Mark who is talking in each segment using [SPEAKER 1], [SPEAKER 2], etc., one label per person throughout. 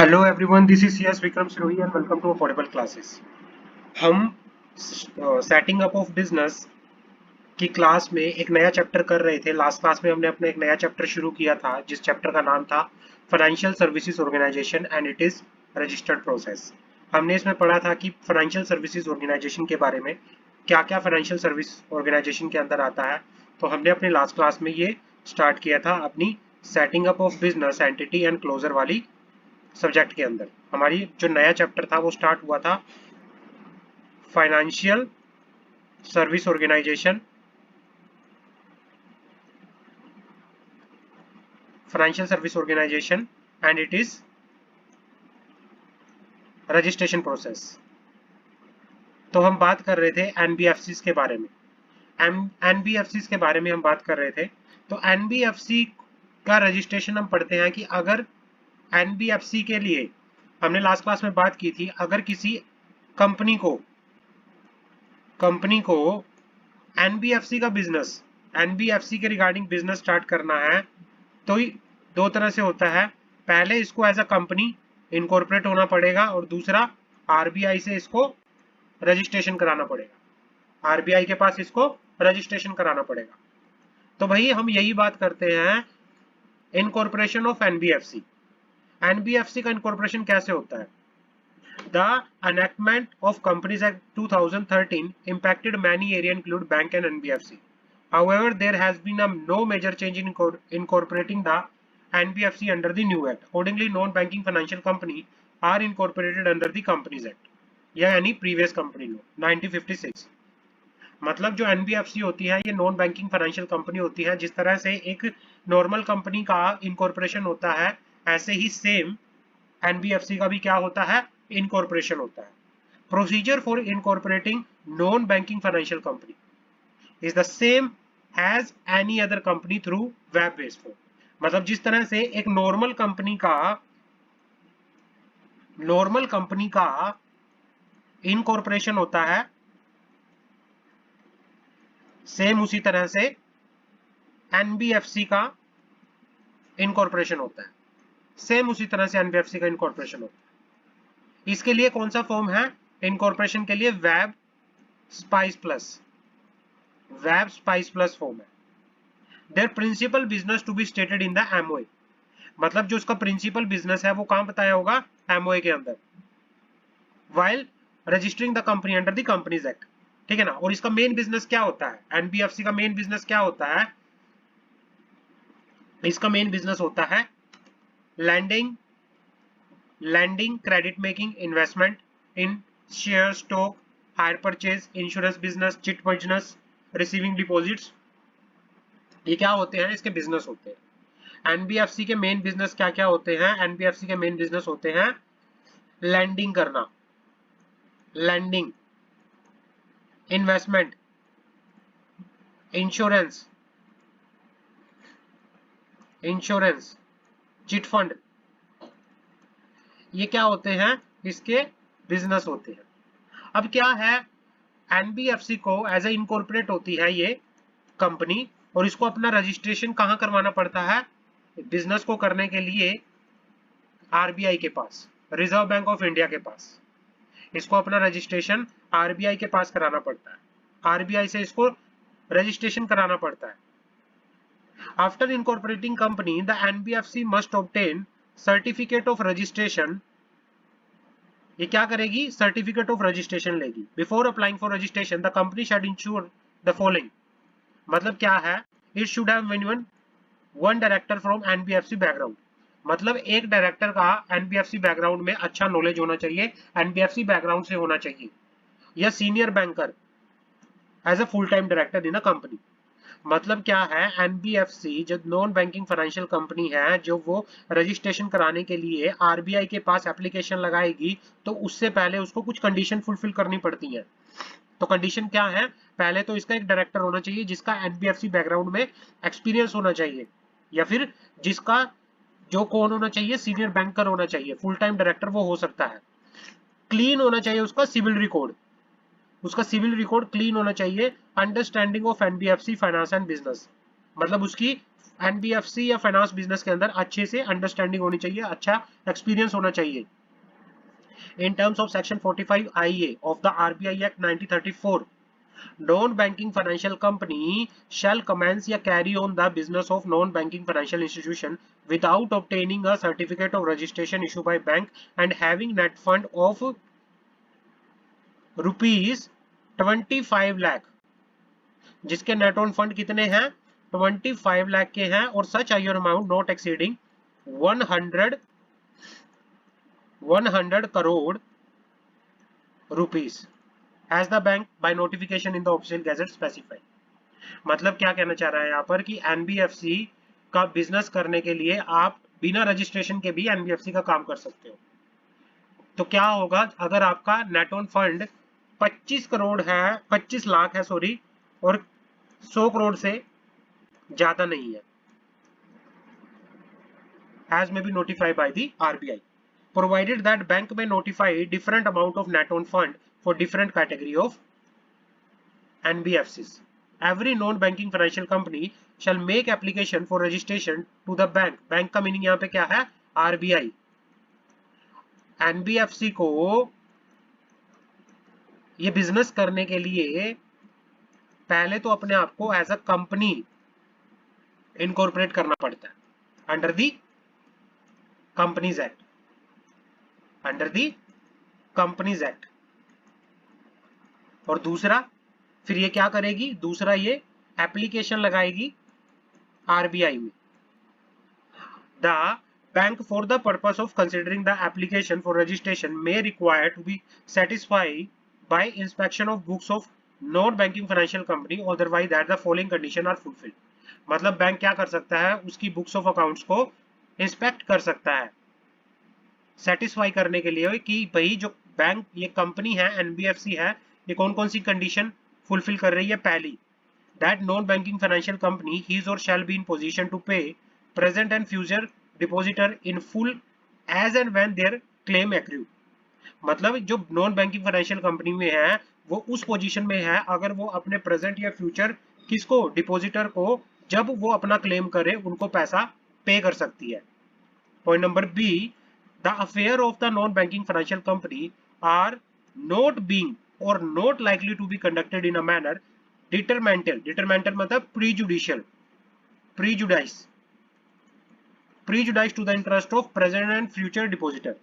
[SPEAKER 1] Hello everyone, this is CS Vikram Sirohi and welcome to affordable classes. हम setting up of business की class में एक नया चैप्टर कर रहे थे। लास्ट क्लास में हमने अपना एक नया चैप्टर शुरू किया था जिस चैप्टर का नाम था financial services organisation and it is registered process. हमने इसमें पढ़ा था कि फाइनेंशियल सर्विसेज ऑर्गेनाइजेशन के बारे में, क्या क्या फाइनेंशियल सर्विस ऑर्गेनाइजेशन के अंदर आता है। तो हमने अपनी लास्ट क्लास में ये स्टार्ट किया था अपनी setting up of business entity and closure वाली सब्जेक्ट के अंदर। हमारी जो नया चैप्टर था वो स्टार्ट हुआ था financial service organisation, financial service organisation and it is registration process. तो हम बात कर रहे थे एनबीएफसी के बारे में। एनबीएफसी के बारे में हम बात कर रहे थे। तो एनबीएफसी का रजिस्ट्रेशन हम पढ़ते हैं कि अगर एनबीएफसी के लिए, हमने लास्ट क्लास में बात की थी, अगर किसी कंपनी को एनबीएफसी का बिजनेस, एनबीएफसी के रिगार्डिंग बिजनेस स्टार्ट करना है तो दो तरह से होता है। पहले इसको एज अ कंपनी इनकॉर्पोरेट होना पड़ेगा और दूसरा आरबीआई से इसको रजिस्ट्रेशन कराना पड़ेगा। आरबीआई के पास इसको रजिस्ट्रेशन कराना पड़ेगा। तो भाई हम यही बात करते हैं इनकॉर्पोरेशन ऑफ एनबीएफसी। एनबीएफसी का इनकॉर्पोरेशन कैसे होता है? The enactment of Companies Act 2013 impacted many areas include bank and NBFC. However, there has been no major change in incorporating the NBFC under the new act. Accordingly, non-banking financial company are incorporated under the Companies Act. यह यानी previous company लो 1956। मतलब जो NBFC होती है ये non banking financial company होती है। जिस तरह से एक नॉर्मल कंपनी का इनकॉर्पोरेशन होता है, ऐसे ही सेम एनबीएफसी का भी क्या होता है? इनकॉर्पोरेशन होता है। Procedure for incorporating non banking financial company is the same as any other company through web based form. मतलब जिस तरह से एक नॉर्मल कंपनी का इनकॉर्पोरेशन होता है, सेम उसी तरह से एनबीएफसी का इनकॉर्पोरेशन होता है। सेम उसी तरह से एनबीएफसी का इनकॉर्पोरेशन होता है। इसके लिए कौन सा फॉर्म है इनकॉर्पोरेशन के लिए? वेब स्पाइस प्लस फॉर्म है। Their principal business to be stated in the MOA. मतलब जो उसका प्रिंसिपल बिजनेस है वो कहां बताया होगा? एमओए के अंदर। While registering the company under the companies act. ठीक है ना? और इसका मेन बिजनेस क्या होता है? एनबीएफसी का मेन बिजनेस क्या होता है? इसका मेन बिजनेस होता है lending, credit making, investment in share, stock, hire purchase, insurance business, chit business, receiving deposits. ये क्या होते हैं? इसके बिजनेस होते हैं। एनबीएफसी के मेन बिजनेस क्या क्या होते हैं? एनबीएफसी के मेन बिजनेस होते हैं लैंडिंग करना, lending, investment, insurance, chit fund. ये क्या होते हैं? इसके बिजनेस होते हैं। अब क्या है, एनबीएफसी को एज ए इनकॉर्पोरेट होती है ये कंपनी, और इसको अपना रजिस्ट्रेशन कहां करवाना पड़ता है? बिजनेस को करने के लिए आरबीआई के पास, रिजर्व बैंक ऑफ इंडिया के पास। इसको अपना रजिस्ट्रेशन आरबीआई के पास कराना पड़ता है। आरबीआई से इसको रजिस्ट्रेशन कराना पड़ता है। After incorporating company the NBFC must obtain certificate of registration. ये क्या करेगी? सर्टिफिकेट ऑफ रजिस्ट्रेशन लेगी। Before applying for registration the company shall ensure the following. मतलब क्या है? It should have minimum one director from NBFC background. मतलब एक director का एनबीएफसी बैकग्राउंड में अच्छा नॉलेज होना चाहिए, एनबीएफसी बैकग्राउंड से होना चाहिए, या senior banker as a full time director in a company. मतलब क्या है, एनबीएफसी जो नॉन बैंकिंग फाइनेंशियल कंपनी है, जो वो रजिस्ट्रेशन कराने के लिए आरबीआई के पास एप्लीकेशन लगाएगी, तो उससे पहले उसको कुछ कंडीशन फुलफिल करनी पड़ती है। तो कंडीशन क्या है? पहले तो इसका एक डायरेक्टर होना चाहिए जिसका एनबीएफसी बैकग्राउंड में एक्सपीरियंस होना चाहिए, या फिर जिसका जो कौन होना चाहिए? सीनियर बैंकर होना चाहिए। फुल टाइम डायरेक्टर वो हो सकता है। क्लीन होना चाहिए उसका सिविल रिकॉर्ड, क्लीन होना चाहिए। Understanding of NBFC finance and business. मतलब उसकी एनबीएफसी या फाइनेंस बिजनेस के अंदर अच्छे से अंडरस्टैंडिंग होनी चाहिए, अच्छा एक्सपीरियंस होना चाहिए। In terms of Section 45 IA of the RBI Act 1934, non-banking financial company shall commence या carry on the business of non-banking financial institution without obtaining a certificate of registration issued by bank and having net fund of rupees 25 lakh, जिसके net on fund कितने हैं 25 लाख के हैं, और such आयर amount not exceeding 100 crore rupees as the bank by notification in the official gazette specified। मतलब क्या कहना चाह रहा है यहाँ पर कि एनबीएफसी का बिजनेस करने के लिए आप बिना रजिस्ट्रेशन के भी एनबीएफसी का काम कर सकते हो। तो क्या होगा अगर आपका नेट ऑन फंड 25 करोड़ है, 25 लाख है सॉरी, और 100 करोड़ से ज्यादा नहीं है, as may be notified by the RBI, provided that bank may notify different amount of net on fund for different category of NBFCs. Every non-banking financial company shall make application for registration to the bank. Bank का meaning यहाँ पे क्या है RBI। NBFC को ये business करने के लिए पहले तो अपने आप को एज अ कंपनी इनकॉर्पोरेट करना पड़ता है under the companies act, under the companies act. और दूसरा फिर ये क्या करेगी, दूसरा ये एप्लीकेशन लगाएगी आरबीआई में। The bank for the purpose of considering the application for registration may require to be satisfied by inspection of books of non banking financial company, otherwise that the following condition are fulfilled. मतलब bank क्या कर सकता है, उसकी books of accounts को inspect कर सकता है सेटिस्फाई करने के लिए कि भाई जो बैंक ये कंपनी है एनबीएफसी है, ये कौन कौन सी कंडीशन फुलफिल कर रही है। पहली, that non banking financial company is और shall be in position to pay present and future depositor in full as and when their claim accrue. मतलब जो नॉन बैंकिंग फाइनेंशियल कंपनी में है वो उस पोजीशन में है अगर वो अपने प्रेजेंट या फ्यूचर किसको, डिपॉजिटर को, जब वो अपना क्लेम करे उनको पैसा पे कर सकती है। Point number B, the affair of the non-banking financial company are not being or not likely to be conducted in a manner detrimental, detrimental मतलब prejudicial, prejudice, prejudice to the interest of present and future depositor।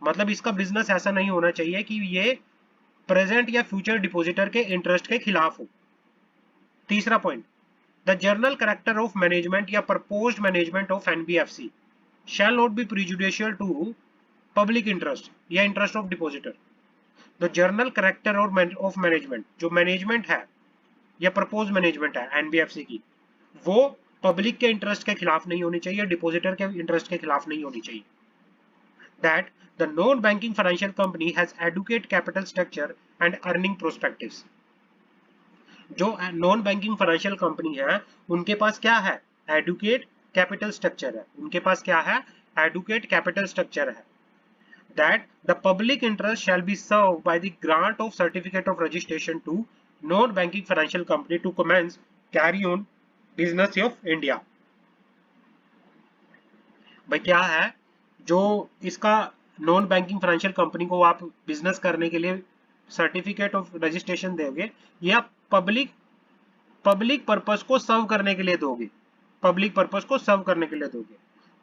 [SPEAKER 1] मतलब इसका business ऐसा नहीं होना चाहिए कि ये present या फ्यूचर डिपॉजिटर के इंटरेस्ट के खिलाफ हो। तीसरा point, the general character of management या proposed management of NBFC shall not be prejudicial to public interest या interest of depositor। The general character of management, जो मैनेजमेंट है या प्रपोज मैनेजमेंट है एनबीएफसी की, वो पब्लिक के इंटरेस्ट के खिलाफ नहीं होनी चाहिए, डिपॉजिटर के इंटरेस्ट के खिलाफ नहीं होनी चाहिए। That the non-banking financial company has adequate capital structure and earning perspectives। जो नॉन बैंकिंग फाइनेंशियल कंपनी है उनके पास क्या है, एडुकेट कैपिटल स्ट्रक्चर है, उनके पास क्या है, एडुकेट कैपिटल स्ट्रक्चर है। That the public interest shall be serve by the grant of certificate of registration to non banking financial company to commence carry on business of India. भाई क्या है, जो इसका नॉन बैंकिंग फाइनेंशियल कंपनी को आप business करने के लिए सर्टिफिकेट ऑफ रजिस्ट्रेशन दोगे, ये आप पब्लिक पर्पस को सर्व करने के लिए दोगे, पब्लिक पर्पस को सर्व करने के लिए दोगे।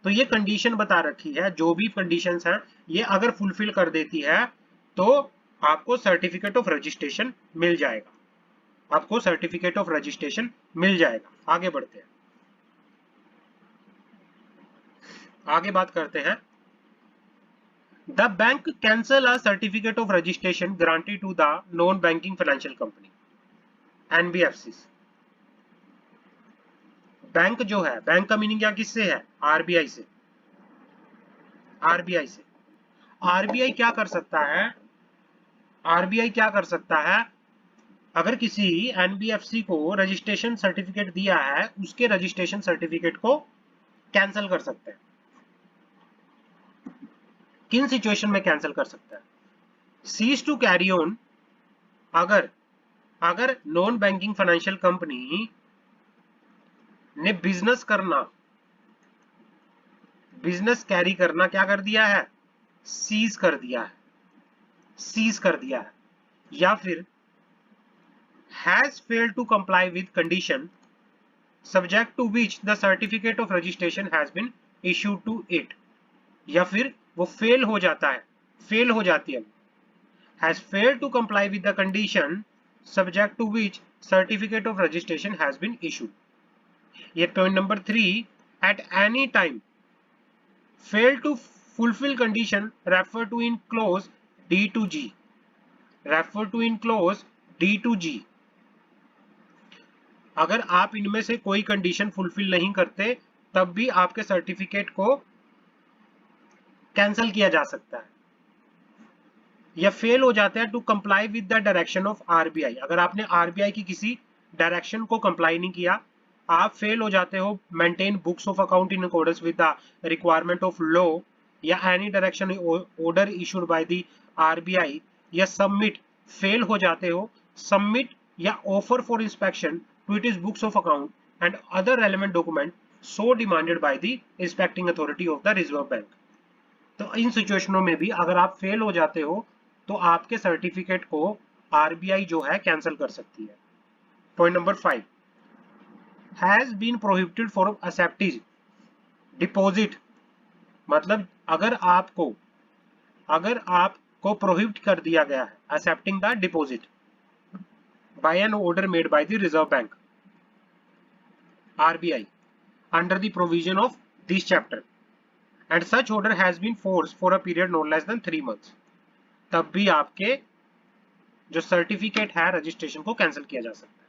[SPEAKER 1] तो ये कंडीशन बता रखी है, जो भी कंडीशंस हैं ये अगर फुलफिल कर देती है तो आपको सर्टिफिकेट ऑफ रजिस्ट्रेशन मिल जाएगा, आपको सर्टिफिकेट ऑफ रजिस्ट्रेशन मिल जाएगा। आगे बढ़ते हैं, आगे बात करते हैं। The bank cancel a certificate of registration granted to the non banking financial company NBFC. Bank जो है, बैंक का मीनिंग क्या किससे है, आरबीआई से, आरबीआई से। आरबीआई क्या कर सकता है, आरबीआई क्या कर सकता है, अगर किसी एनबीएफसी को रजिस्ट्रेशन सर्टिफिकेट दिया है उसके रजिस्ट्रेशन सर्टिफिकेट को कैंसिल कर सकता है। किन सिचुएशन में कैंसिल कर सकता है, सीज टू कैरी ऑन, अगर नॉन बैंकिंग फाइनेंशियल कंपनी ने बिजनेस करना, बिजनेस कैरी करना क्या कर दिया है, सीज कर दिया है, सीज कर दिया है। या फिर has failed to comply with condition subject to which the certificate of registration has been issued to it, या फिर वो फेल हो जाता है, फेल हो जाती है, has failed to comply with the condition subject to which certificate of registration has been issued. ये point number 3, at any time fail to fulfill condition refer to in clause D to G, refer to in clause D to G। अगर आप इनमें से कोई condition fulfil नहीं करते तब भी आपके सर्टिफिकेट को कैंसिल किया जा सकता है, या फेल हो जाता है to comply with the direction of RBI. अगर आपने आरबीआई की किसी डायरेक्शन को कंप्लाई नहीं किया, आप फेल हो जाते हो maintain books of account in accordance with the requirement of law, या any direction order issued by the RBI, या सबमिट, फेल हो जाते हो सबमिट या offer for inspection to it is books of account and other relevant document so demanded by the inspecting authority of the reserve bank. तो इन सिचुएशनों में भी अगर आप फेल हो जाते हो तो आपके सर्टिफिकेट को आरबीआई जो है कैंसिल कर सकती है। Point number 5, has been prohibited for acceptance deposit, मतलब अगर आपको प्रोहिबिट कर दिया गया है accepting the deposit by an order made by the reserve bank RBI under the provision of this chapter and such order has been force for a period not less than 3 months, तब भी आपके जो certificate है registration को cancel किया जा सकता है,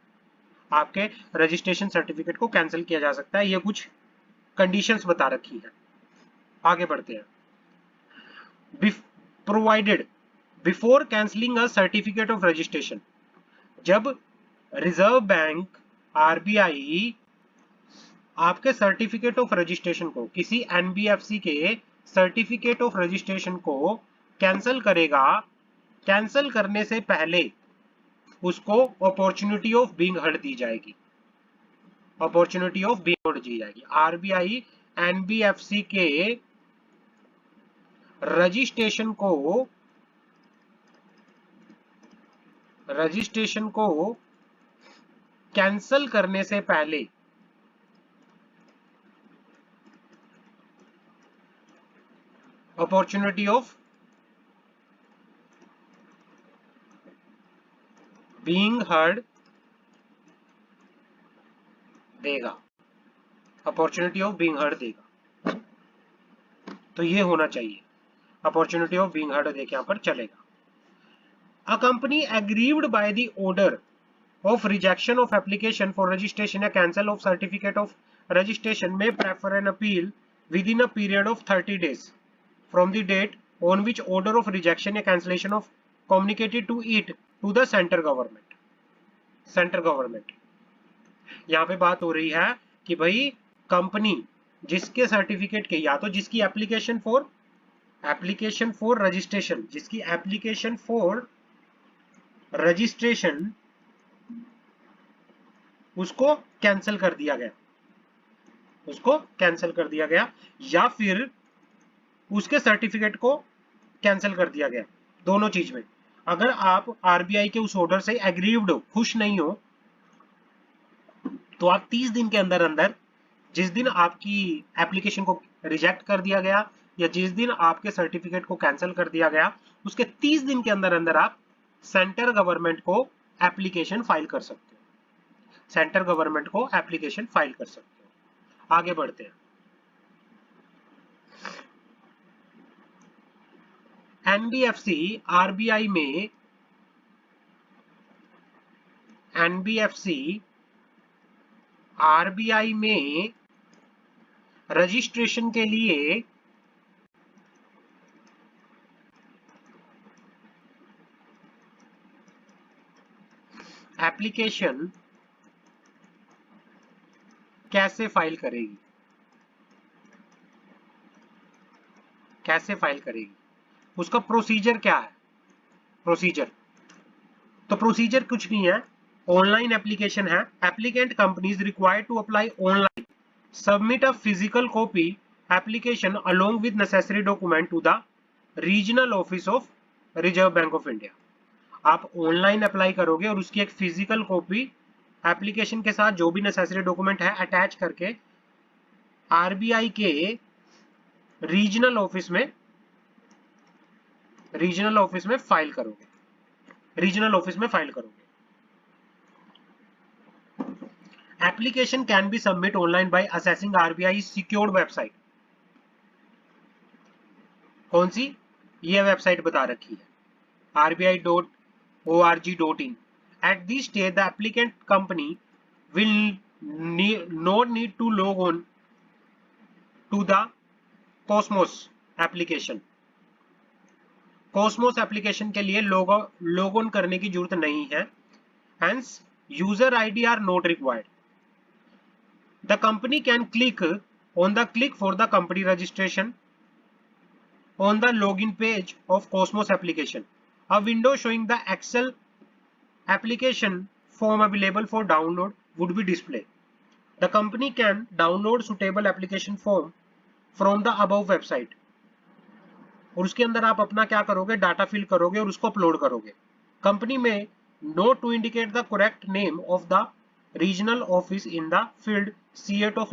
[SPEAKER 1] आपके रजिस्ट्रेशन सर्टिफिकेट को कैंसिल किया जा सकता है। ये कुछ कंडीशंस बता रखी है। आगे बढ़ते हैं। Provided before cancelling a certificate of registration, जब रिजर्व बैंक आरबीआई आपके सर्टिफिकेट ऑफ रजिस्ट्रेशन को, किसी एनबीएफसी के सर्टिफिकेट ऑफ रजिस्ट्रेशन को कैंसिल करेगा, कैंसिल करने से पहले उसको अपॉर्चुनिटी ऑफ बीइंग हर्ड दी जाएगी, अपॉर्चुनिटी ऑफ बीइंग हर्ड दी जाएगी। आरबीआई एनबीएफसी के रजिस्ट्रेशन को कैंसिल करने से पहले अपॉर्चुनिटी ऑफ बीइंग हर्ड देगा, अपॉर्चुनिटी ऑफ बीइंग हर्ड देगा। तो ये होना चाहिए, अपॉर्चुनिटी ऑफ बीइंग हर्ड देके यहां पर चलेगा। A company aggrieved by the order of rejection of application for registration or cancel of certificate of registration may prefer an appeal within a period of 30 days from the date on which order of rejection or cancellation of communicated to it to the center government। Central government, यहाँ पे बात हो रही है कि भाई company जिसके certificate के, या तो जिसकी एप्लीकेशन फॉर रजिस्ट्रेशन, जिसकी एप्लीकेशन फॉर रजिस्ट्रेशन उसको कैंसिल कर दिया गया, उसको कैंसिल कर दिया गया, या फिर उसके सर्टिफिकेट को कैंसिल कर दिया गया। दोनों चीज में अगर आप आरबीआई के उस ऑर्डर से एग्रीव्ड हो, खुश नहीं हो, तो आप 30 दिन के अंदर अंदर, जिस दिन आपकी एप्लीकेशन को रिजेक्ट कर दिया गया या जिस दिन आपके सर्टिफिकेट को कैंसिल कर दिया गया, उसके 30 दिन के अंदर अंदर आप सेंटर गवर्नमेंट को एप्लीकेशन फाइल कर सकते हो, सेंटर गवर्नमेंट को एप्लीकेशन फाइल कर सकते हो। आगे बढ़ते हैं। एनबीएफसी आरबीआई में, एनबीएफसी आरबीआई में रजिस्ट्रेशन के लिए एप्लीकेशन कैसे फाइल करेगी, कैसे फाइल करेगी, उसका प्रोसीजर क्या है। प्रोसीजर तो प्रोसीजर कुछ नहीं है, ऑनलाइन एप्लीकेशन है। Applicant companies required to apply online submit a physical copy application along with necessary document to the regional office of Reserve Bank of India. आप ऑनलाइन अप्लाई करोगे और उसकी एक फिजिकल कॉपी एप्लीकेशन के साथ जो भी नेसेसरी डॉक्यूमेंट है अटैच करके आरबीआई के रीजनल ऑफिस में फाइल करोगे। रीजनल ऑफिस में फाइल करोगे। Application can be submit online by assessing RBI secured website. कौन सी? ये वेबसाइट बता रखी है rbi.org.in। At this stage, the applicant company will not need to log on to the Cosmos application। Cosmos application के लिए log on करने की जरूरत नहीं है। Hence, user ID are not required। The company can click for the company registration on the login page of Cosmos application। A window showing the Excel application form available for download would be displayed। The company can download suitable application form from the above website। और उसके अंदर आप अपना क्या करोगे? Data fill करोगे और उसको अपलोड करोगे। कंपनी में note to indicate the correct name of the regional office in the field C8 of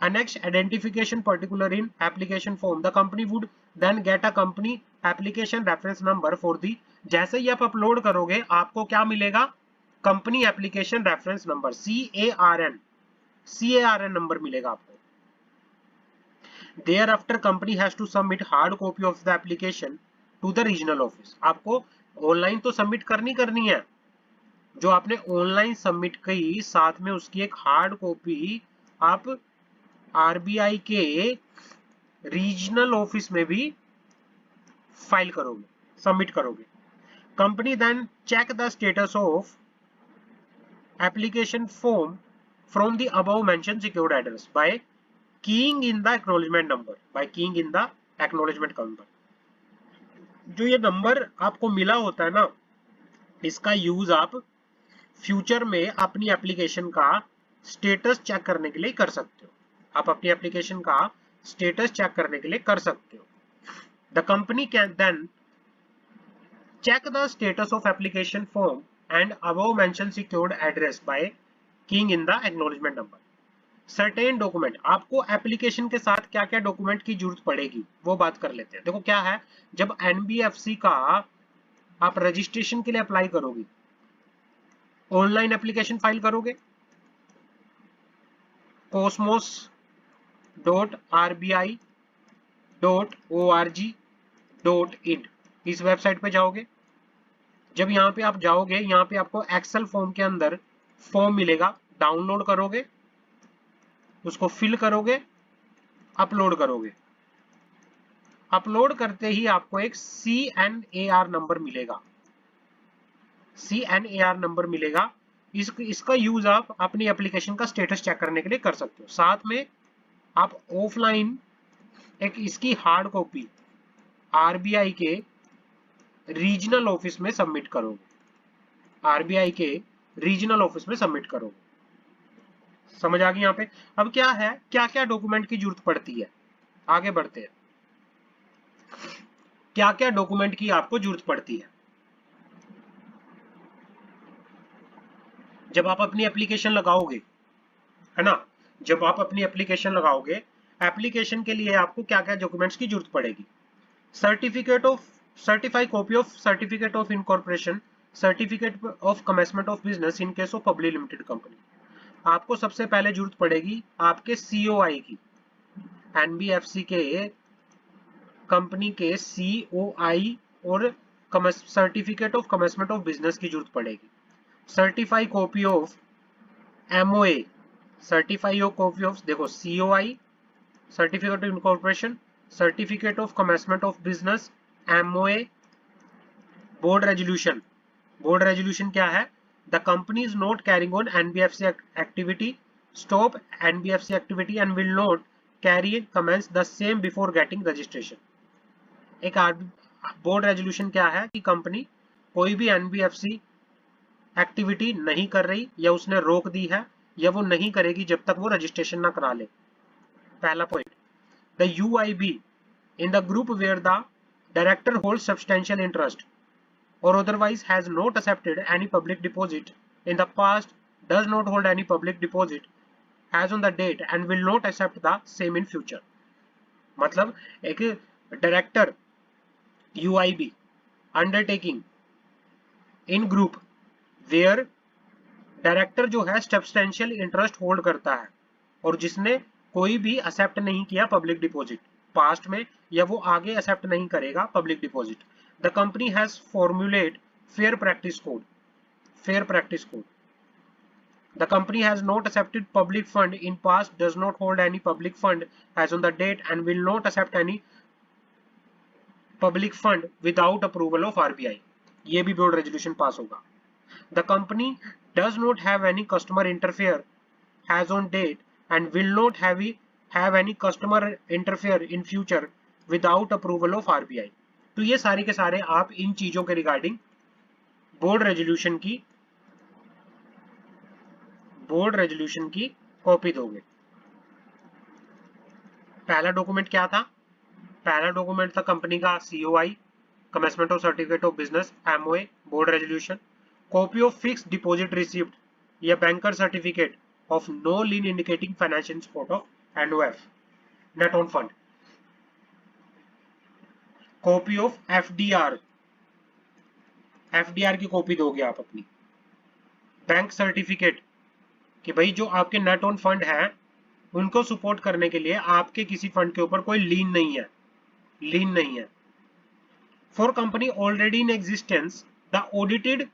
[SPEAKER 1] annexed identification particular in application form। The company would then get a company application reference number for the। जैसे ही आप upload करोगे आपको क्या मिलेगा? Company application reference number CARN number मिलेगा आपको। Thereafter company has to submit hard copy of the application to the regional office। आपको online तो सबमिट करनी है। जो आपने ऑनलाइन सबमिट की साथ में उसकी एक हार्ड कॉपी आप आरबीआई के रीजनल ऑफिस में भी फाइल करोगे, सबमिट करोगे। Company then check the status of application form from the above mention secured address by keying in the acknowledgement number. जो ये नंबर आपको मिला होता है ना, इसका यूज आप फ्यूचर में अपनी एप्लीकेशन का स्टेटस चेक करने के लिए कर सकते हो। आप अपनी एप्लीकेशन का स्टेटस चेक करने के लिए कर सकते हो। The company can then check the status of application form and above mention secured address by keying in the acknowledgement number. Certain document, आपको एप्लीकेशन के साथ क्या क्या डॉक्यूमेंट की जरूरत पड़ेगी वो बात कर लेते हैं। देखो क्या है, जब एनबीएफसी का आप रजिस्ट्रेशन के लिए अप्लाई करोगे, ऑनलाइन एप्लीकेशन फाइल करोगे cosmos.rbi.org.in इस वेबसाइट पे जाओगे। जब यहाँ पे आप जाओगे, यहाँ पे आपको एक्सेल फॉर्म के अंदर फॉर्म मिलेगा, डाउनलोड करोगे, उसको फिल करोगे, अपलोड करोगे। अपलोड करते ही आपको एक CNAR नंबर मिलेगा। CNAR नंबर मिलेगा। इसका यूज आप अपनी एप्लीकेशन का स्टेटस चेक करने के लिए कर सकते हो। साथ में आप ऑफलाइन एक इसकी हार्ड कॉपी आरबीआई के रीजनल ऑफिस में सबमिट करोगे। आरबीआई के रीजनल ऑफिस में सबमिट करोगे। समझ आ गई यहाँ पे? अब क्या है, क्या क्या डॉक्यूमेंट की जरूरत पड़ती है, आगे बढ़ते हैं। क्या क्या डॉक्यूमेंट की आपको जरूरत पड़ती है जब आप अपनी एप्लीकेशन लगाओगे, है ना? जब आप अपनी एप्लीकेशन लगाओगे, एप्लीकेशन के लिए आपको क्या क्या डॉक्यूमेंट्स की जरूरत पड़ेगी? Certified copy of certificate of incorporation, certificate of commencement of business in case of public limited company. आपको सबसे पहले जरूरत पड़ेगी आपके COI की, एनबीएफसी के कंपनी के COI और certificate of commencement of business की जरूरत पड़ेगी। Certified copy of MOA, certified copy of, देखो COI, certificate of incorporation, certificate of commencement of business, MOA, board resolution. Board resolution क्या है? The company is not carrying on NBFC activity, stop NBFC activity and will not carry commence the same before getting registration. एक board resolution क्या है कि company कोई भी NBFC activity नहीं कर रही या उसने रोक दी है या वो नहीं करेगी जब तक वो रजिस्ट्रेशन ना करा ले। पहला point, the UIB in the group where the director holds substantial interest or otherwise has not accepted any public deposit in the past, does not hold any public deposit as on the date and will not accept the same in future। मतलब एक director UIB undertaking in group where director जो है substantial interest hold करता है और जिसने कोई भी एक्सेप्ट नहीं किया पब्लिक डिपॉजिट पास्ट में, या वो आगे एक्सेप्ट नहीं करेगा public deposit. The company has formulate fair practice code, fair practice code. The company has not accepted public fund in past, does not hold any public fund as on the date and will not accept any public fund without approval of RBI। ये भी board resolution pass होगा। The company does not have any customer interfere as on date and will not have any customer interfere in future without approval of RBI। तो ये सारे के सारे आप इन चीजों के रिगार्डिंग बोर्ड रेजोल्यूशन की कॉपी दोगे। पहला डॉक्यूमेंट क्या था? पहला डॉक्यूमेंट था कंपनी का COI, commencement of certificate of business, MOA, board resolution. Copy of fixed deposit received या banker certificate of no lien indicating financial support of NOF, net on fund. Copy of FDR की copy दोगे आप अपनी। Bank certificate कि भाई जो आपके net on fund है उनको सपोर्ट करने के लिए आपके किसी फंड के ऊपर कोई लीन नहीं है। For company already in existence the audited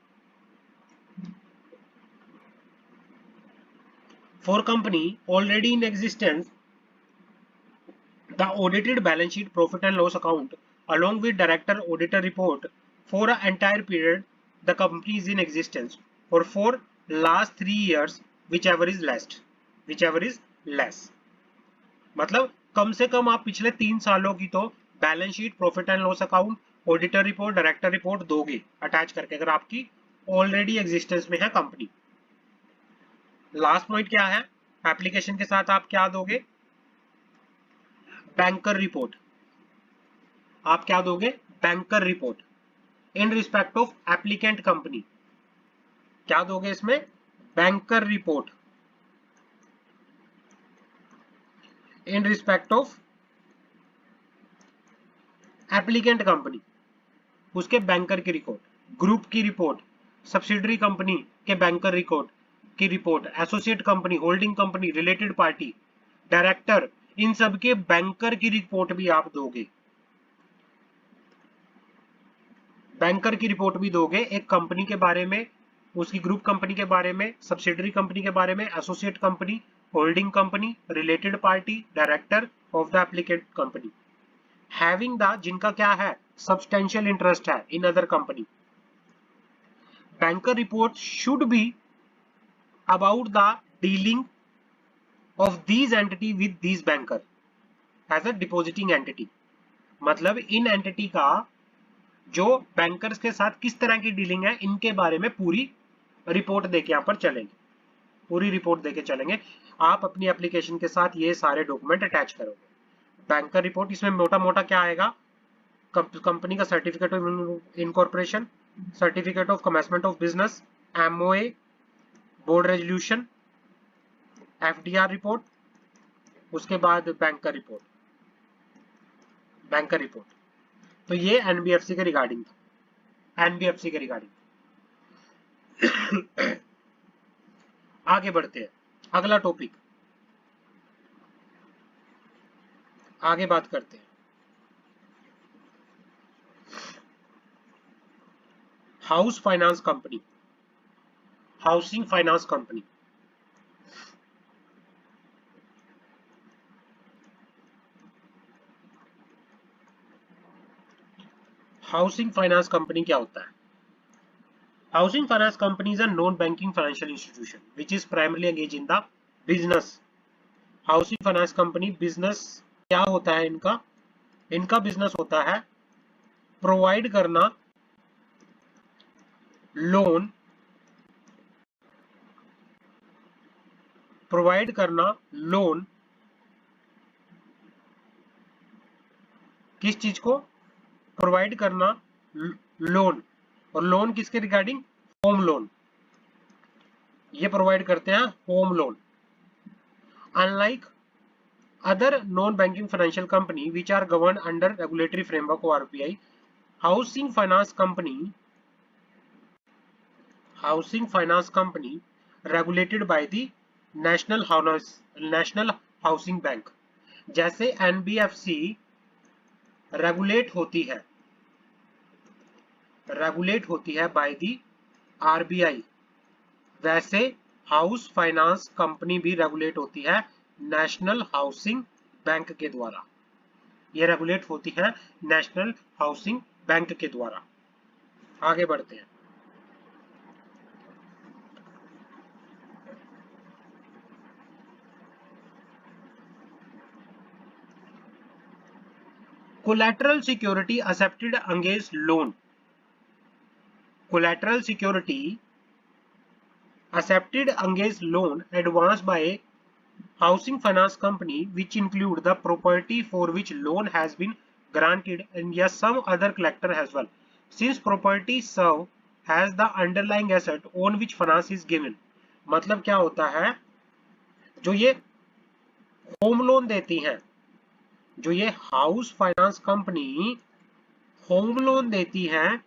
[SPEAKER 1] balance sheet, profit and loss account along with director auditor report for an entire period the company is in existence or for last 3 years whichever is less। मतलब कम से कम आप पिछले 3 सालों की तो balance sheet, profit and loss account, auditor report, director report दोगे attach करके अगर आपकी ऑलरेडी एग्जिस्टेंस में है कंपनी। लास्ट पॉइंट क्या है? एप्लीकेशन के साथ आप क्या दोगे? Banker report. आप क्या दोगे? Banker report in respect of applicant company. क्या दोगे इसमें? Banker report in respect of applicant company, उसके बैंकर की रिपोर्ट, ग्रुप की रिपोर्ट, सब्सिडरी कंपनी के बैंकर रिपोर्ट की report, associate company, holding company, related party, director, इन सब के बैंकर की रिपोर्ट भी आप दोगे। बैंकर की रिपोर्ट भी दोगे एक कंपनी के बारे में, उसकी ग्रुप कंपनी के बारे में, सब्सिडरी कंपनी के बारे में, associate company, holding company, related party, director of the applicant company, having the, जिनका क्या है? सब्सटेंशियल इंटरेस्ट है in other company. Banker report should be about the dealing of these entity with these banker as a depositing entity. मतलब इन entity का जो bankers के साथ किस तरह की डीलिंग है इनके बारे में पूरी रिपोर्ट देके यहाँ पर चलेंगे, पूरी रिपोर्ट देके चलेंगे। आप अपनी एप्लीकेशन के साथ ये सारे डॉक्यूमेंट अटैच करोगे। बैंकर रिपोर्ट, इसमें मोटा मोटा क्या आएगा? कंपनी का certificate of incorporation, certificate of commencement of business, MOA, board resolution, FDR report, उसके बाद बैंकर रिपोर्ट। तो ये NBFC के रिगार्डिंग था, NBFC के रिगार्डिंग। आगे बढ़ते हैं, अगला टॉपिक आगे बात करते हैं। Housing finance company. Housing finance company क्या होता है? Housing finance company is a non banking financial institution which is primarily engage in the business. Housing finance company business क्या होता है इनका बिजनेस होता है प्रोवाइड करना लोन प्रोवाइड करना लोन, किस चीज को प्रोवाइड करना, लोन, और लोन किसके रिगार्डिंग, होम लोन, ये प्रोवाइड करते हैं home loan. Unlike other non-banking financial company which are governed under regulatory framework of RBI, housing finance company regulated by the national housing bank। जैसे NBFC regulate होती है by the RBI, वैसे house finance company भी regulate होती है national housing bank के द्वारा। ये रेगुलेट होती है नेशनल हाउसिंग बैंक के द्वारा। आगे बढ़ते हैं। Collateral security accepted against loan, collateral security accepted against loan advanced by housing finance company which include the property for which loan has been granted and yes some other collector as well, since property serve as the underlying asset on which finance is given। मतलब क्या होता है, जो ये home loan देती हैं, जो ये house finance company home loan देती हैं,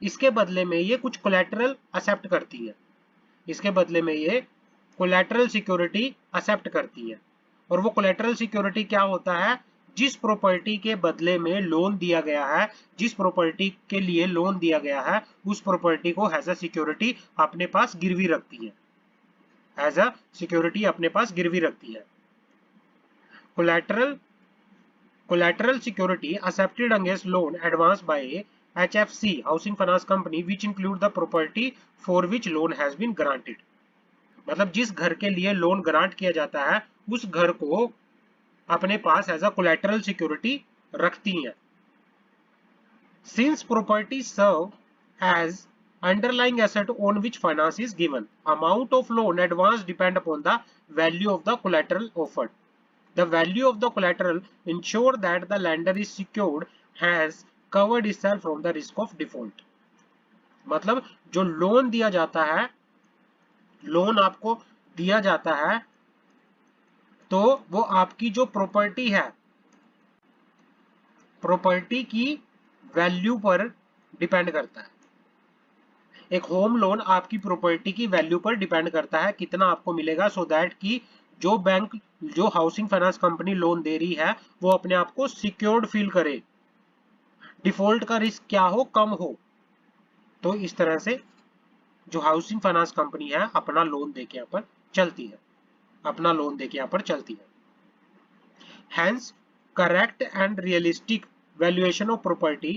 [SPEAKER 1] इसके बदले में ये कुछ कोलैटरल एक्सेप्ट करती है, इसके बदले में ये कोलैटरल सिक्योरिटी एक्सेप्ट करती है। और वो कोलैटरल सिक्योरिटी क्या होता है, जिस प्रॉपर्टी के बदले में लोन दिया गया है, जिस प्रॉपर्टी के लिए लोन दिया गया है, उस प्रॉपर्टी को एज अ सिक्योरिटी अपने पास गिरवी रखती है, एज अ सिक्योरिटी अपने पास गिरवी रखती है। Collateral security accepted against loan advance by HFC housing finance company which include the property for which loan has been granted. मतलब जिस घर के लिए लोन ग्रांट किया जाता है, उस घर को अपने पास एज अ कोलैटरल सिक्योरिटी रखती हैं। Since property serve as underlying asset on which finance is given, amount of loan advance depend upon the value of the collateral offered। The value of the collateral ensure that the lender is secured has covered itself from the risk of default। मतलब जो loan दिया जाता है, loan आपको दिया जाता है, तो वो आपकी जो प्रॉपर्टी है, प्रॉपर्टी की वैल्यू पर डिपेंड करता है। एक होम लोन आपकी प्रॉपर्टी की वैल्यू पर डिपेंड करता है, कितना आपको मिलेगा, सो दैट कि जो बैंक, जो हाउसिंग फाइनेंस कंपनी लोन दे रही है, वो अपने आप को सिक्योर्ड फील करे, डिफॉल्ट का रिस्क क्या हो, कम हो। तो इस तरह से जो हाउसिंग फाइनेंस कंपनी है अपना लोन देके यहाँ पर चलती है, अपना लोन देके यहाँ पर चलती है। Hence, correct and realistic valuation of property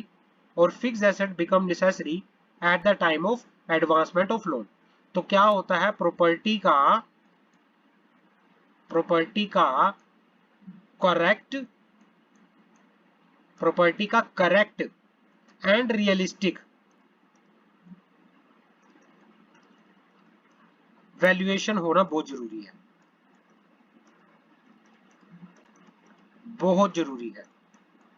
[SPEAKER 1] or fixed asset become necessary at the time of advancement of loan। तो क्या होता है, प्रॉपर्टी का करेक्ट एंड रियलिस्टिक वैल्यूएशन होना बहुत जरूरी है, बहुत जरूरी है,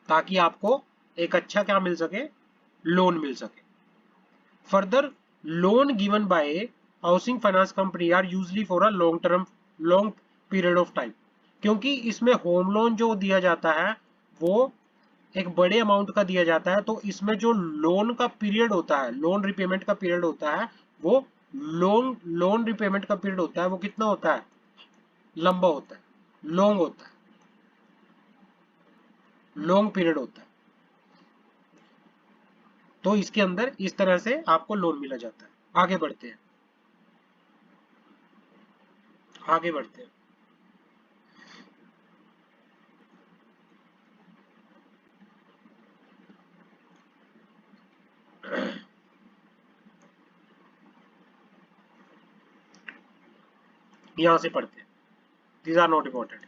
[SPEAKER 1] ताकि आपको एक अच्छा क्या मिल सके, लोन मिल सके। Further loan given by housing finance company are usually for a long period of time. क्योंकि इसमें होम लोन जो दिया जाता है वो एक बड़े अमाउंट का दिया जाता है, तो इसमें जो लोन का पीरियड होता है, लोन रिपेमेंट का पीरियड होता है, वो लोन रिपेमेंट का पीरियड होता है, वो कितना होता है, लंबा होता है, लॉन्ग होता है, लॉन्ग पीरियड होता है। तो इसके अंदर इस तरह से आपको लोन मिला जाता है। आगे बढ़ते हैं, आगे बढ़ते हैं। यहां से पढ़ते हैं, these are not important।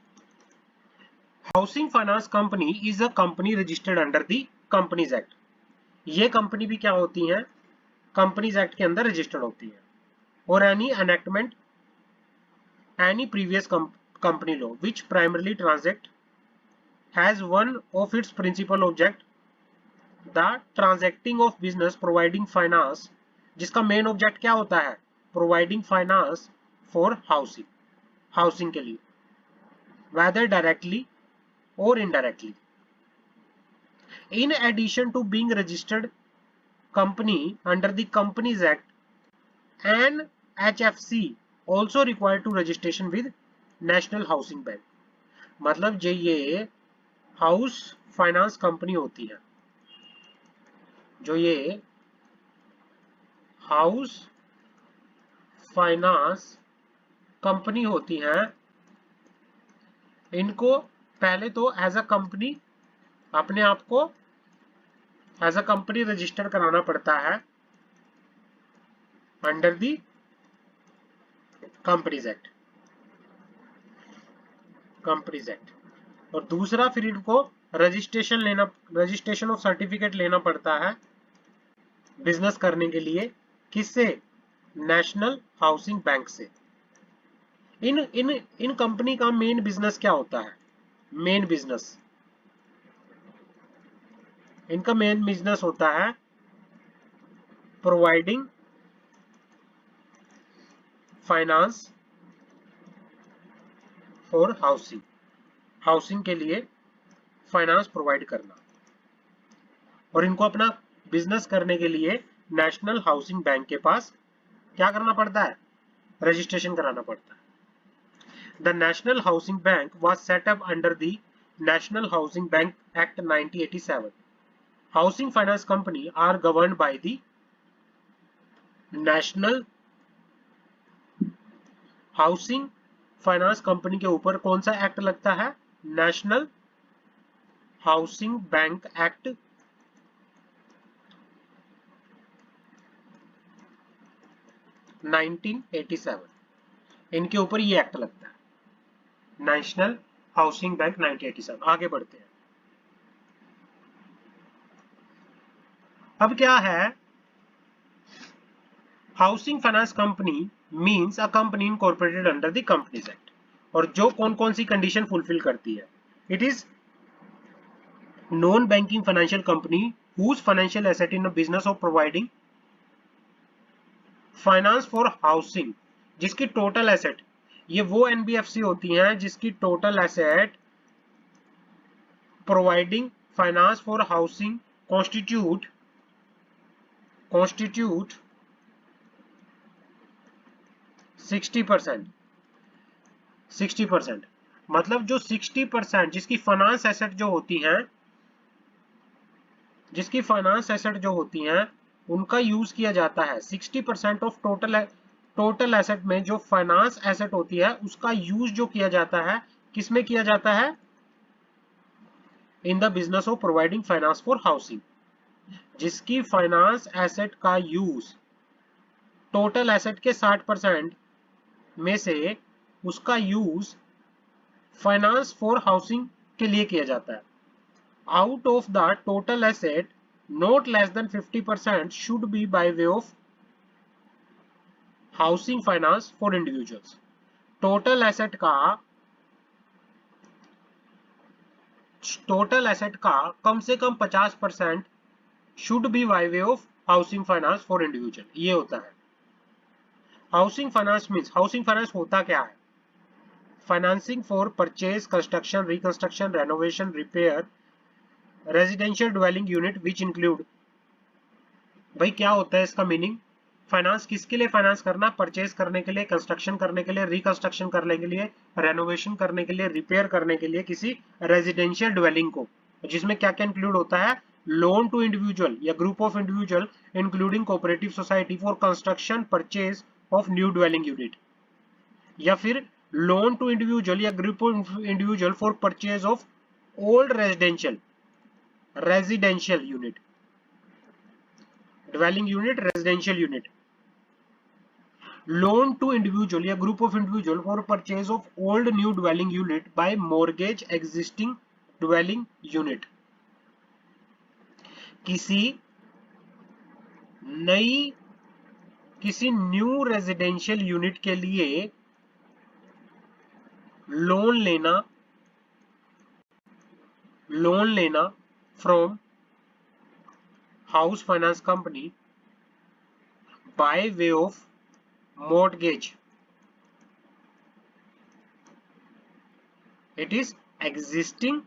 [SPEAKER 1] Housing finance company is a company registered under the companies act. ये कंपनी भी क्या होती है, कंपनीज एक्ट के अंदर रजिस्टर्ड होती है। और any enactment any previous company law which primarily transact has one of its principal object the transacting of business providing finance, जिसका मेन ऑब्जेक्ट क्या होता है, प्रोवाइडिंग फाइनेंस फॉर हाउसिंग के लिए, whether directly or indirectly. In addition to being registered company under the Companies Act, an HFC also required to registration with National Housing Bank. मतलब ये house finance company होती है, जो ये house finance company होती हैं, इनको पहले तो एज अ कंपनी अपने आप को एज अ कंपनी रजिस्टर कराना पड़ता है अंडर दी कंपनीज एक्ट, और दूसरा फिर इनको रजिस्ट्रेशन ऑफ सर्टिफिकेट लेना पड़ता है बिजनेस करने के लिए, किससे, नेशनल हाउसिंग बैंक से। इन कंपनी का मेन बिजनेस क्या होता है, इनका मेन बिजनेस होता है प्रोवाइडिंग फाइनेंस फॉर हाउसिंग के लिए फाइनेंस प्रोवाइड करना, और इनको अपना बिजनेस करने के लिए नेशनल हाउसिंग बैंक के पास क्या करना पड़ता है, रजिस्ट्रेशन कराना पड़ता है। The national housing bank was set up under the national housing bank act 1987. Housing finance company are governed by the national housing finance company के ऊपर कौन सा एक्ट लगता है, नेशनल हाउसिंग बैंक एक्ट 1987, इनके ऊपर ये एक्ट लगता है, नेशनल हाउसिंग बैंक 1987। आगे बढ़ते हैं। अब क्या है, housing finance company means a company incorporated under the companies act, और जो कौन कौन सी कंडीशन फुलफिल करती है, it is non banking financial company whose financial asset in business of providing finance for housing, जिसकी टोटल एसेट, ये वो NBFC होती हैं जिसकी total asset providing finance for housing constitute 60%, मतलब जो 60% जिसकी फाइनेंस एसेट जो होती हैं उनका यूज किया जाता है, 60% ऑफ टोटल एसेट में जो फाइनेंस एसेट होती है उसका यूज जो किया जाता है, किसमें किया जाता है, in the business of providing finance for housing, जिसकी फाइनेंस एसेट का यूज टोटल एसेट के 60% में से उसका यूज फाइनेंस फॉर हाउसिंग के लिए किया जाता है। Out of the total asset not less then 50% should be by way of housing finance for individuals. Total asset का कम से कम 50% should be by way of housing finance for individual, ये होता है। Housing finance means, housing finance होता क्या है, financing for purchase, construction, reconstruction, renovation, repair, residential dwelling unit which include, भाई क्या होता है इसका मीनिंग, फाइनेंस किसके लिए फाइनेंस करना, परचेज करने के लिए, कंस्ट्रक्शन करने के लिए, रिकंस्ट्रक्शन करने के लिए, रेनोवेशन करने के लिए, रिपेयर करने के लिए किसी रेजिडेंशियल ड्वेलिंग को, जिसमें क्या क्या इंक्लूड होता है, लोन टू इंडिविजुअल या group of individual including cooperative society for construction purchase of new dwelling unit, या फिर लोन टू इंडिविजुअल या group of individual for purchase of old residential unit, dwelling unit, residential unit, loan to individual या group of individual for purchase of old new dwelling unit by mortgage existing dwelling unit, किसी new residential unit के लिए loan लेना from house finance company by way of mortgage. It is existing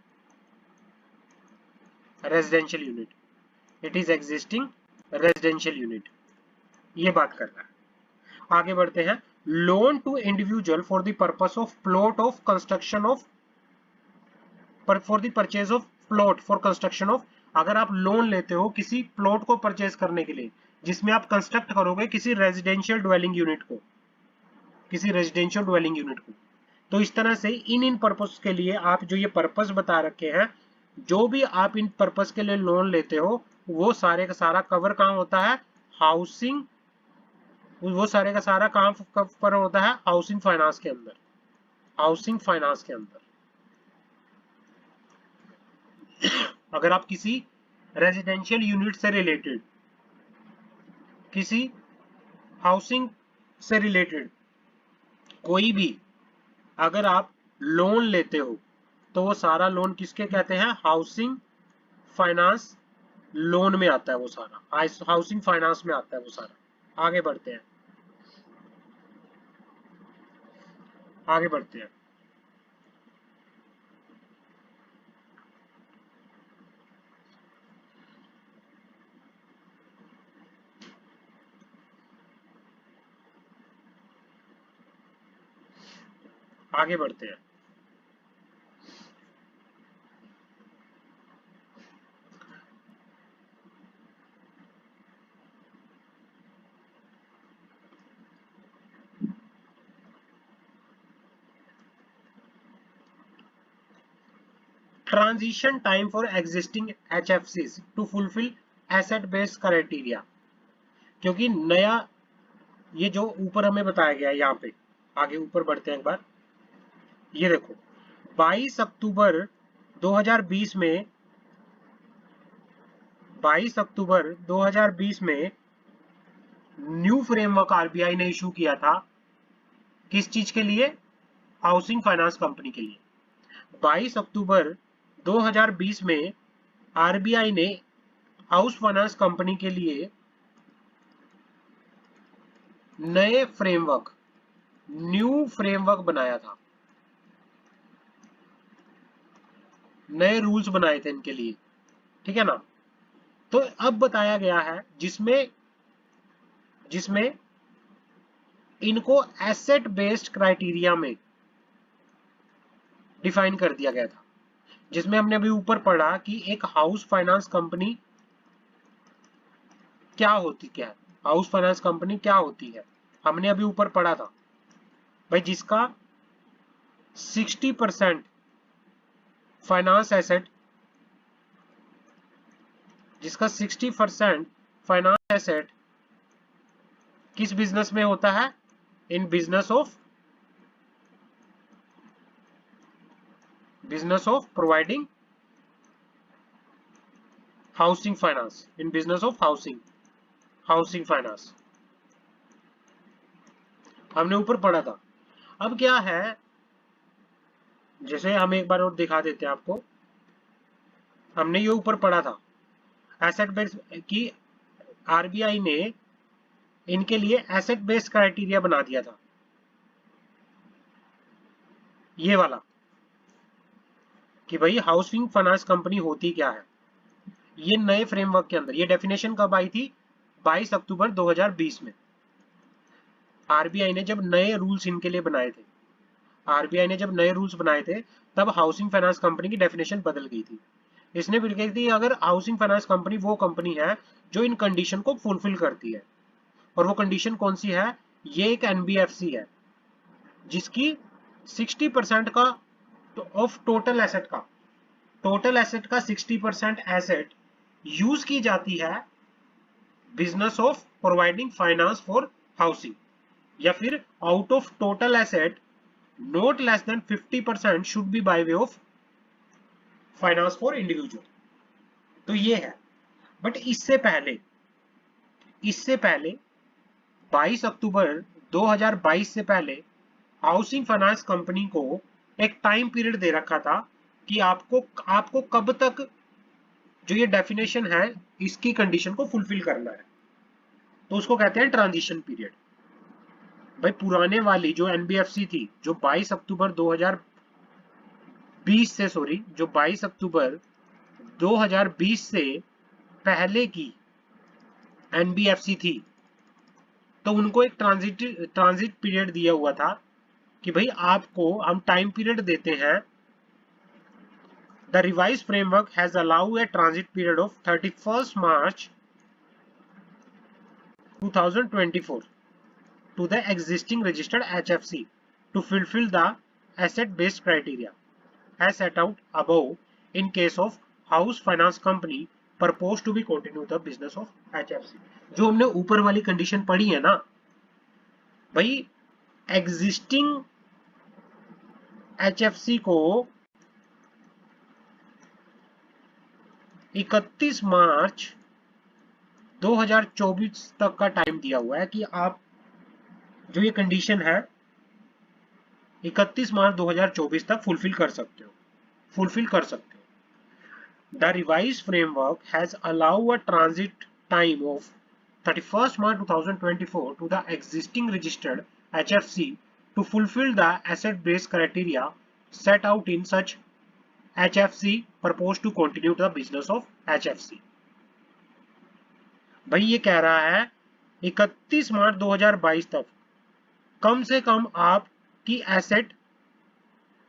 [SPEAKER 1] residential unit. It is existing residential unit. ये बात कर रहा है। आगे बढ़ते हैं। Loan to individual for the purpose of plot of construction of for the purchase of plot for construction of, अगर आप लोन लेते हो किसी प्लॉट को परचेज करने के लिए जिसमें आप कंस्ट्रक्ट करोगे किसी रेजिडेंशियल ड्वेलिंग यूनिट को, तो इस तरह से इन पर्पस के लिए आप जो ये पर्पस बता रखे हैं, जो भी आप इन पर्पस के लिए लोन लेते हो वो सारे का सारा कवर कहाँ होता है, हाउसिंग, वो सारे का सारा कहाँ कवर होता है, हाउसिंग फाइनेंस के अंदर, हाउसिंग फाइनेंस के अंदर। अगर आप किसी रेजिडेंशियल यूनिट से रिलेटेड, किसी हाउसिंग से रिलेटेड कोई भी अगर आप लोन लेते हो तो वो सारा लोन किसके कहते हैं, हाउसिंग फाइनेंस लोन में आता है, वो सारा हाउसिंग फाइनेंस में आता है वो सारा। आगे बढ़ते हैं, आगे बढ़ते हैं। आगे बढ़ते हैं। Transition time for existing HFCs to fulfil asset based criteria, क्योंकि नया ये जो ऊपर हमें बताया गया है यहाँ पे, आगे ऊपर बढ़ते हैं एक बार। ये देखो 22 अक्टूबर 2020 में, 22 अक्टूबर 2020 में न्यू फ्रेमवर्क आरबीआई ने इशू किया था, किस चीज के लिए, हाउसिंग फाइनेंस कंपनी के लिए। 22 अक्टूबर 2020 में आरबीआई ने हाउस फाइनेंस कंपनी के लिए नए फ्रेमवर्क, न्यू फ्रेमवर्क बनाया था, नए रूल्स बनाए थे इनके लिए, ठीक है ना। तो अब बताया गया है जिसमें इनको एसेट बेस्ड क्राइटेरिया में डिफाइन कर दिया गया था, जिसमें हमने अभी ऊपर पढ़ा कि एक हाउस फाइनेंस कंपनी क्या होती, क्या है हाउस फाइनेंस कंपनी क्या होती है, हमने अभी ऊपर पढ़ा था भाई, जिसका 60% फाइनेंस एसेट, जिसका 60% फाइनेंस एसेट किस बिजनेस में होता है, in business of providing housing finance, in business of housing finance, हमने ऊपर पढ़ा था। अब क्या है, जैसे हम एक बार और दिखा देते हैं आपको, हमने ये ऊपर पढ़ा था एसेट बेस्ड की, आरबीआई ने इनके लिए एसेट बेस्ड क्राइटेरिया बना दिया था, ये वाला, कि भाई हाउसिंग फाइनेंस कंपनी होती क्या है। ये नए फ्रेमवर्क के अंदर, ये डेफिनेशन कब आई थी, 22 अक्टूबर 2020 में आरबीआई ने जब नए रूल्स इनके लिए बनाए थे, आरबीआई ने जब नए रूल्स बनाए थे तब हाउसिंग फाइनेंस कंपनी की डेफिनेशन बदल गई थी। इसने फिर कही थी अगर हाउसिंग फाइनेंस कंपनी वो कंपनी है जो इन कंडीशन को फुलफिल करती है, और वो कंडीशन कौन सी है, ये एक एनबीएफसी है जिसकी 60% का ऑफ टोटल एसेट का 60% एसेट यूज की जाती है business of providing finance for housing, या फिर out of total asset not less then 50% should be by way of finance for individual. तो ये है, बट इससे पहले 22 अक्टूबर 2022 से पहले हाउसिंग फाइनेंस कंपनी को एक टाइम पीरियड दे रखा था कि आपको कब तक जो ये डेफिनेशन है इसकी कंडीशन को फुलफिल करना है, तो उसको कहते हैं ट्रांजिशन पीरियड। भाई पुराने वाली जो एनबीएफसी थी, जो 22 अक्टूबर 2020 से जो 22 अक्टूबर 2020 से पहले की एनबीएफसी थी, तो उनको एक ट्रांजिट पीरियड दिया हुआ था कि भाई आपको हम टाइम पीरियड देते हैं। The revise framework has allow A transit period of 31 March 2024 to the existing registered HFC to fulfill the asset-based criteria as set out above in case of house finance company proposed to be continue the business of HFC। जो हमने ऊपर वाली condition पढ़ी है ना भाई, existing HFC को 31 मार्च 2024 तक का टाइम दिया हुआ है कि आप जो ये कंडीशन है 31 मार्च 2024 तक फुलफिल कर सकते हो। The revised framework has allowed a transit time of 31st March 2024 to the existing registered HFC to fulfill the asset-based criteria set out in such HFC proposed to continue the business of HFC। भाई ये कह रहा है 31 मार्च 2022 तक कम से कम आपकी asset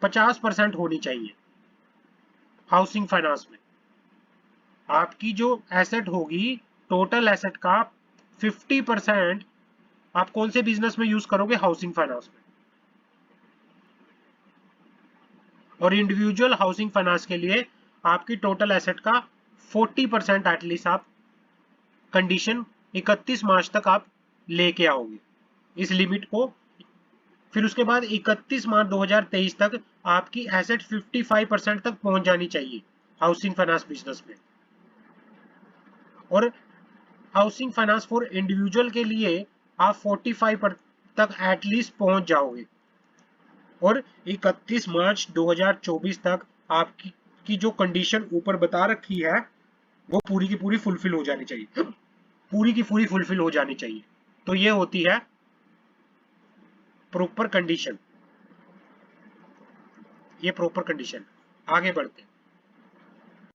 [SPEAKER 1] 50% होनी चाहिए हाउसिंग फाइनेंस में। आपकी जो एसेट होगी टोटल एसेट का 50% आप कौन से बिजनेस में यूज करोगे? हाउसिंग फाइनेंस में। और इंडिविजुअल हाउसिंग फाइनेंस के लिए आपकी टोटल एसेट का 40% एटलीस्ट आप कंडीशन 31 मार्च तक आप लेके आओगे इस लिमिट को। फिर उसके बाद 31 मार्च 2023 तक आपकी एसेट 55% तक पहुंच जानी चाहिए हाउसिंग फाइनेंस बिजनेस में। और हाउसिंग फाइनेंस फॉर इंडिविजुअल के लिए आप 45 तक एटलीस्ट पहुंच जाओगे। और 31 मार्च 2024 तक आपकी जो कंडीशन ऊपर बता रखी है वो पूरी की पूरी फुलफिल हो जानी चाहिए, पूरी की पूरी फुलफिल हो जानी चाहिए। तो ये होती है प्रॉपर कंडीशन, ये प्रॉपर कंडीशन। आगे बढ़ते हैं।